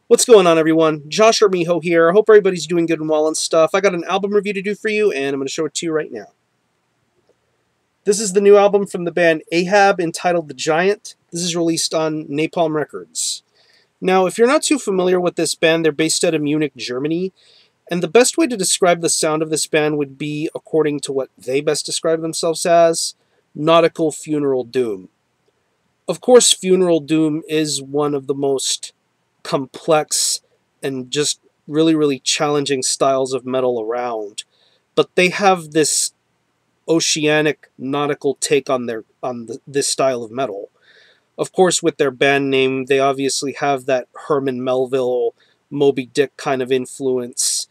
What's going on, everyone? Josh Armijo here. I hope everybody's doing good and well and stuff. I got an album review to do for you, and I'm going to show it to you right now. This is the new album from the band Ahab entitled The Giant. This is released on Napalm Records. Now, if you're not too familiar with this band, they're based out of Munich, Germany, and the best way to describe the sound of this band would be, according to what they best describe themselves as, Nautical funeral doom. Of course, funeral doom is one of the most complex and just really challenging styles of metal around, but they have this oceanic nautical take on this style of metal. Of course, with their band name, they obviously have that Herman Melville, Moby Dick kind of influence.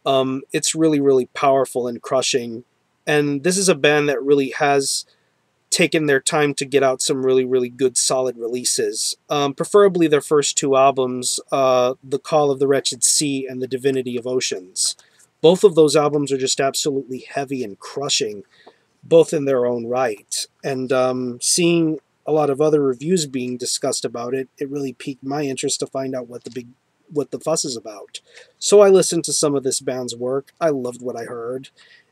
It's really powerful and crushing, and this is a band that really has taken their time to get out some really good solid releases. Preferably their first two albums, The Call of the Wretched Sea and The Divinity of Oceans. Both of those albums are just absolutely heavy and crushing, both in their own right. And seeing a lot of other reviews being discussed about it, it really piqued my interest to find out what the fuss is about. So I listened to some of this band's work. I loved what I heard,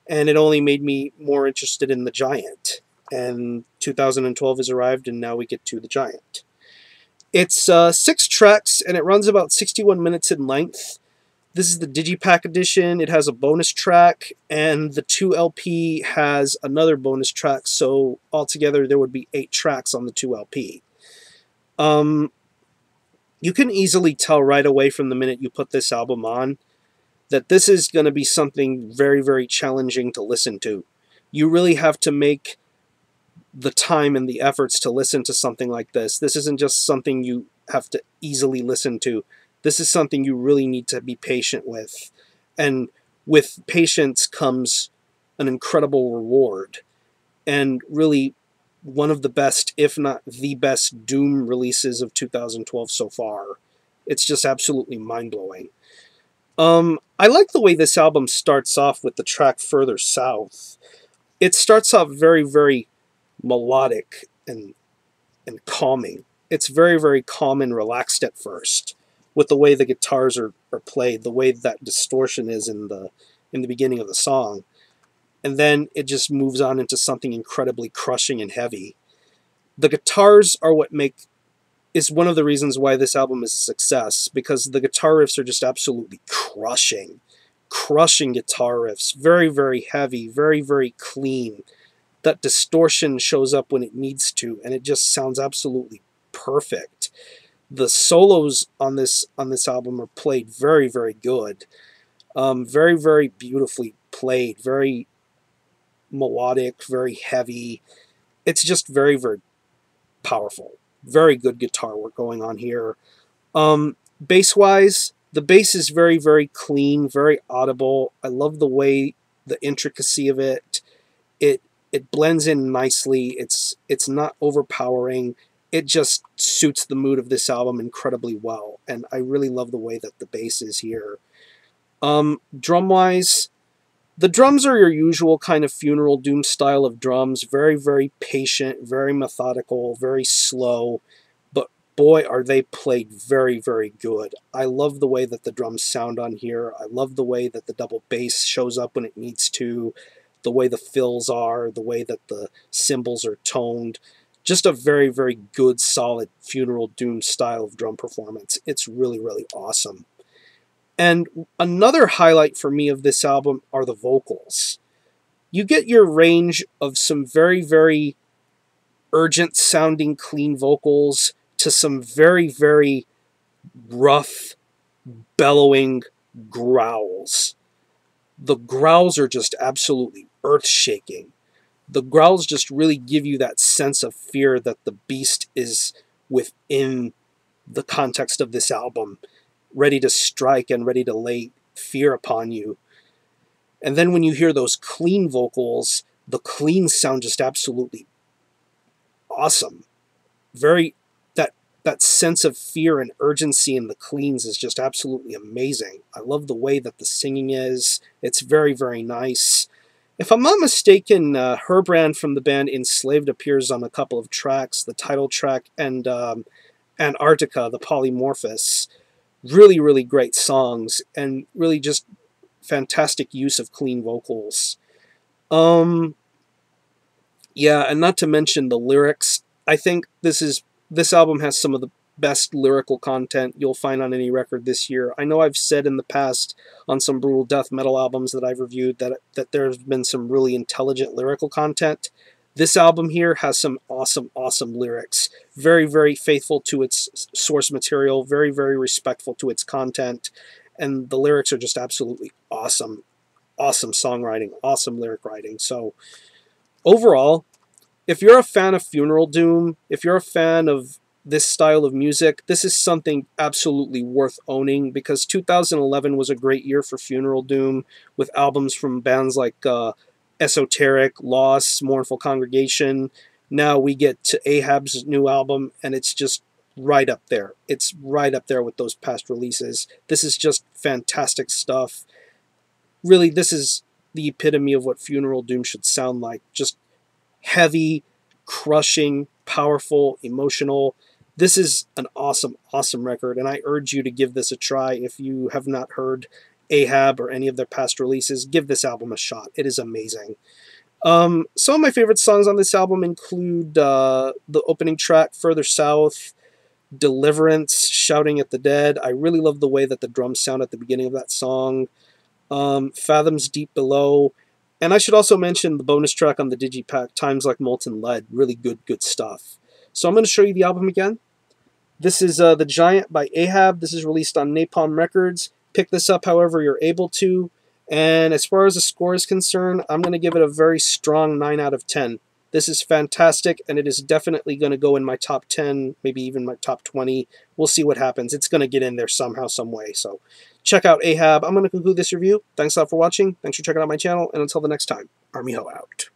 and it only made me more interested in The Giant. And 2012 has arrived, and now we get to The Giant. It's 6 tracks, and it runs about 61 minutes in length. This is the Digipack edition. It has a bonus track, and the 2LP has another bonus track, so altogether there would be 8 tracks on the 2LP. You can easily tell right away from the minute you put this album on that this is going to be something very challenging to listen to. You really have to make the time and the efforts to listen to something like this. This isn't just something you have to easily listen to. This is something you really need to be patient with. And with patience comes an incredible reward. And really one of the best, if not the best, Doom releases of 2012 so far. It's just absolutely mind-blowing. I like the way this album starts off with the track Further South. It starts off very melodic and calming. It's very calm and relaxed at first, with the way the guitars are played, the way that distortion is in the beginning of the song, and then it just moves on into something incredibly crushing and heavy. The guitars are is one of the reasons why this album is a success, because the guitar riffs are just absolutely crushing guitar riffs, very heavy, very clean. That distortion shows up when it needs to, and it just sounds absolutely perfect. The solos on this album are played very good, very beautifully played, very melodic, very heavy. It's just very powerful. Very good guitar work going on here. Bass-wise, the bass is very clean, very audible. I love the way, the intricacy of it. It blends in nicely. It's not overpowering. It just suits the mood of this album incredibly well, and I really love the way that the bass is here. Drum-wise, the drums are your usual kind of funeral doom style of drums. Very patient, very methodical, very slow, but boy, are they played very good. I love the way that the drums sound on here. I love the way that the double bass shows up when it needs to, the way the fills are, the way that the cymbals are toned. Just a very good, solid funeral doom style of drum performance. It's really awesome. And another highlight for me of this album are the vocals. You get your range of some very urgent sounding clean vocals to some very rough, bellowing growls. The growls are just absolutely earth-shaking. The growls just really give you that sense of fear that the beast is within the context of this album, ready to strike and ready to lay fear upon you. And then when you hear those clean vocals, the cleans sound just absolutely awesome. That sense of fear and urgency in the cleans is just absolutely amazing. I love the way that the singing is. It's very nice. If I'm not mistaken, Herbrand from the band Enslaved appears on a couple of tracks, the title track and Antarctica, the Polymorphous. Really, really great songs, and really just fantastic use of clean vocals. Um, yeah, and not to mention the lyrics. I think this album has some of the best lyrical content you'll find on any record this year. I know I've said in the past on some brutal death metal albums that I've reviewed that there's been some really intelligent lyrical content. This album here has some awesome, awesome lyrics. Very, very faithful to its source material. Very, very respectful to its content, and the lyrics are just absolutely awesome. Awesome songwriting, awesome lyric writing. So overall, if you're a fan of Funeral Doom, if you're a fan of this style of music, this is something absolutely worth owning, because 2011 was a great year for Funeral Doom with albums from bands like Esoteric, Loss, Mournful Congregation. Now we get to Ahab's new album, and it's just right up there. It's right up there with those past releases. This is just fantastic stuff. Really, this is the epitome of what Funeral Doom should sound like. Just heavy, crushing, powerful, emotional. This is an awesome, awesome record, and I urge you to give this a try. If you have not heard Ahab or any of their past releases, give this album a shot. It is amazing. Some of my favorite songs on this album include the opening track, Further South, Deliverance, Shouting at the Dead. I really love the way that the drums sound at the beginning of that song. Fathoms Deep Below. And I should also mention the bonus track on the Digipack, Times Like Molten Lead. Really good, good stuff. So I'm going to show you the album again. This is The Giant by Ahab. This is released on Napalm Records. Pick this up however you're able to. And as far as the score is concerned, I'm going to give it a very strong 9 out of 10. This is fantastic, and it is definitely going to go in my top 10, maybe even my top 20. We'll see what happens. It's going to get in there somehow, some way. So check out Ahab. I'm going to conclude this review. Thanks a lot for watching. Thanks for checking out my channel. And until the next time, Army Ho out.